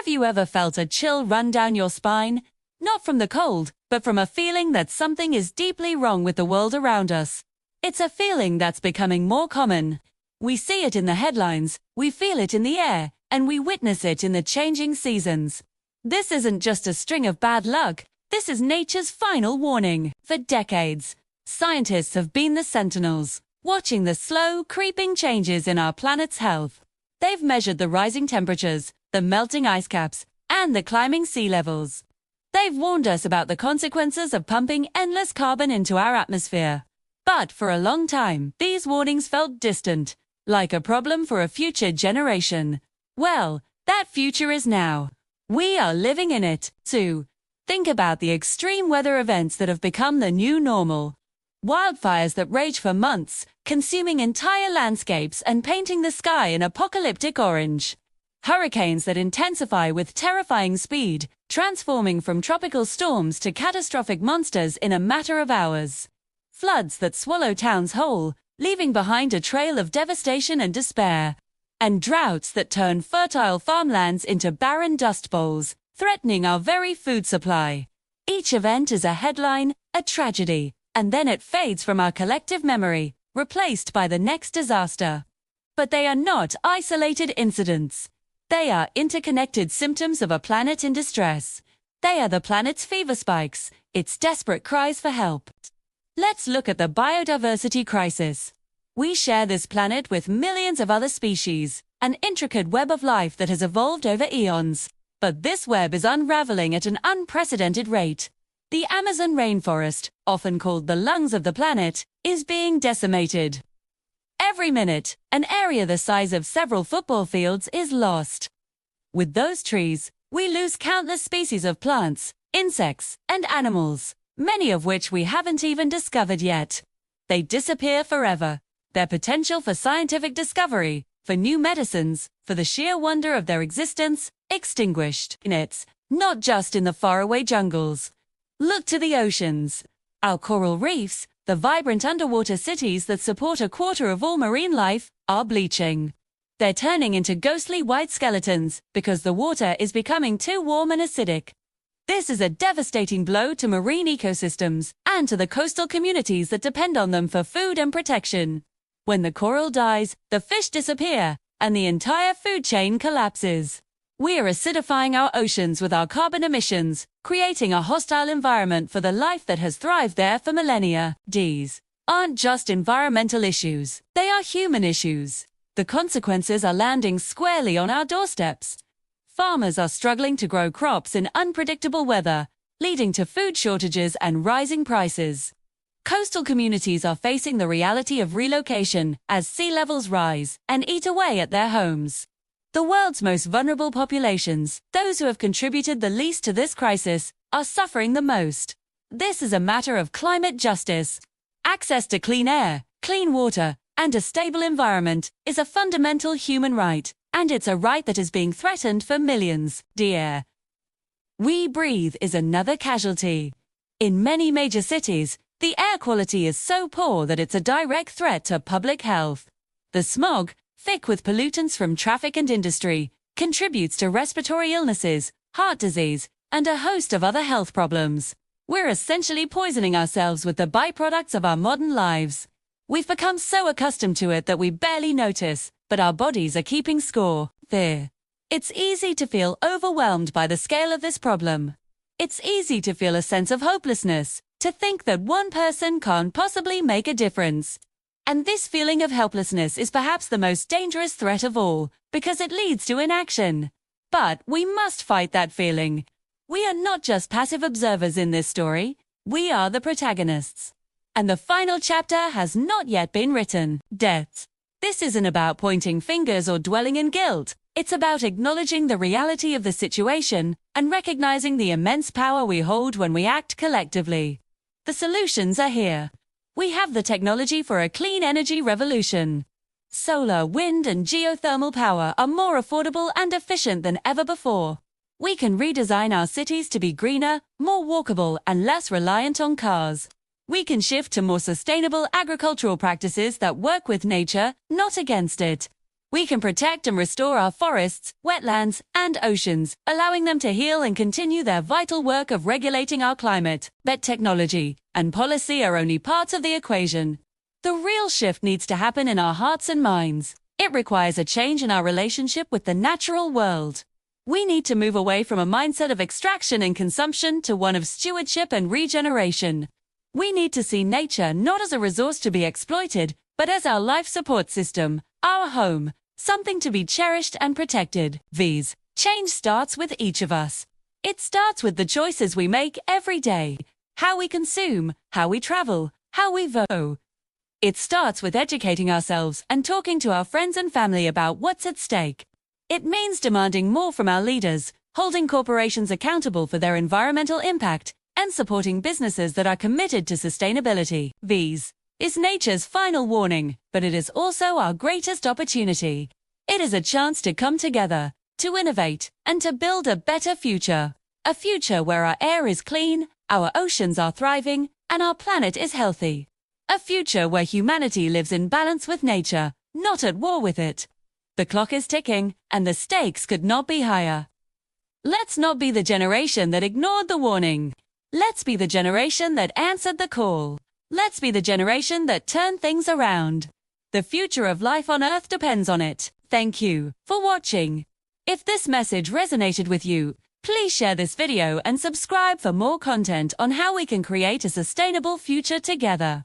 Have you ever felt a chill run down your spine? Not from the cold, but from a feeling that something is deeply wrong with the world around us. It's a feeling that's becoming more common. We see it in the headlines, we feel it in the air, and we witness it in the changing seasons. This isn't just a string of bad luck, this is nature's final warning. For decades, scientists have been the sentinels, watching the slow, creeping changes in our planet's health. They've measured the rising temperatures, the melting ice caps, and the climbing sea levels. They've warned us about the consequences of pumping endless carbon into our atmosphere. But for a long time, these warnings felt distant, like a problem for a future generation. Well, that future is now. We are living in it, too. Think about the extreme weather events that have become the new normal. Wildfires that rage for months, consuming entire landscapes and painting the sky an apocalyptic orange. Hurricanes that intensify with terrifying speed, transforming from tropical storms to catastrophic monsters in a matter of hours. Floods that swallow towns whole, leaving behind a trail of devastation and despair. And droughts that turn fertile farmlands into barren dust bowls, threatening our very food supply. Each event is a headline, a tragedy, and then it fades from our collective memory, replaced by the next disaster. But they are not isolated incidents. They are interconnected symptoms of a planet in distress. They are the planet's fever spikes, its desperate cries for help. Let's look at the biodiversity crisis. We share this planet with millions of other species, an intricate web of life that has evolved over eons. But this web is unraveling at an unprecedented rate. The Amazon rainforest, often called the lungs of the planet, is being decimated. Every minute, an area the size of several football fields is lost. With those trees, we lose countless species of plants, insects, and animals, many of which we haven't even discovered yet. They disappear forever. Their potential for scientific discovery, for new medicines, for the sheer wonder of their existence, extinguished. It's not just in the faraway jungles. Look to the oceans. Our coral reefs, the vibrant underwater cities that support a quarter of all marine life, are bleaching. They're turning into ghostly white skeletons because the water is becoming too warm and acidic. This is a devastating blow to marine ecosystems and to the coastal communities that depend on them for food and protection. When the coral dies, the fish disappear, and the entire food chain collapses. We are acidifying our oceans with our carbon emissions, creating a hostile environment for the life that has thrived there for millennia. These aren't just environmental issues, they are human issues. The consequences are landing squarely on our doorsteps. Farmers are struggling to grow crops in unpredictable weather, leading to food shortages and rising prices. Coastal communities are facing the reality of relocation as sea levels rise and eat away at their homes. The world's most vulnerable populations, those who have contributed the least to this crisis, are suffering the most. This is a matter of climate justice. Access to clean air, clean water, and a stable environment is a fundamental human right, and it's a right that is being threatened for millions. The air we breathe is another casualty. In many major cities, the air quality is so poor that it's a direct threat to public health. The smog, thick with pollutants from traffic and industry, contributes to respiratory illnesses, heart disease, and a host of other health problems. We're essentially poisoning ourselves with the byproducts of our modern lives. We've become so accustomed to it that we barely notice, but our bodies are keeping score. Fear. It's easy to feel overwhelmed by the scale of this problem. It's easy to feel a sense of hopelessness, to think that one person can't possibly make a difference. And this feeling of helplessness is perhaps the most dangerous threat of all, because it leads to inaction. But we must fight that feeling. We are not just passive observers in this story, we are the protagonists. And the final chapter has not yet been written. Death. This isn't about pointing fingers or dwelling in guilt. It's about acknowledging the reality of the situation and recognizing the immense power we hold when we act collectively. The solutions are here. We have the technology for a clean energy revolution. Solar, wind, and geothermal power are more affordable and efficient than ever before. We can redesign our cities to be greener, more walkable, and less reliant on cars. We can shift to more sustainable agricultural practices that work with nature, not against it. We can protect and restore our forests, wetlands, and oceans, allowing them to heal and continue their vital work of regulating our climate. But technology and policy are only parts of the equation. The real shift needs to happen in our hearts and minds. It requires a change in our relationship with the natural world. We need to move away from a mindset of extraction and consumption to one of stewardship and regeneration. We need to see nature not as a resource to be exploited, but as our life support system, our home, something to be cherished and protected. Change starts with each of us. It starts with the choices we make every day, how we consume, how we travel, how we vote. It starts with educating ourselves and talking to our friends and family about what's at stake. It means demanding more from our leaders, holding corporations accountable for their environmental impact, and supporting businesses that are committed to sustainability. Is nature's final warning, but it is also our greatest opportunity. It is a chance to come together, to innovate, and to build a better future. A future where our air is clean, our oceans are thriving, and our planet is healthy. A future where humanity lives in balance with nature, not at war with it. The clock is ticking, and the stakes could not be higher. Let's not be the generation that ignored the warning. Let's be the generation that answered the call. Let's be the generation that turned things around. The future of life on Earth depends on it. Thank you for watching. If this message resonated with you, please share this video and subscribe for more content on how we can create a sustainable future together.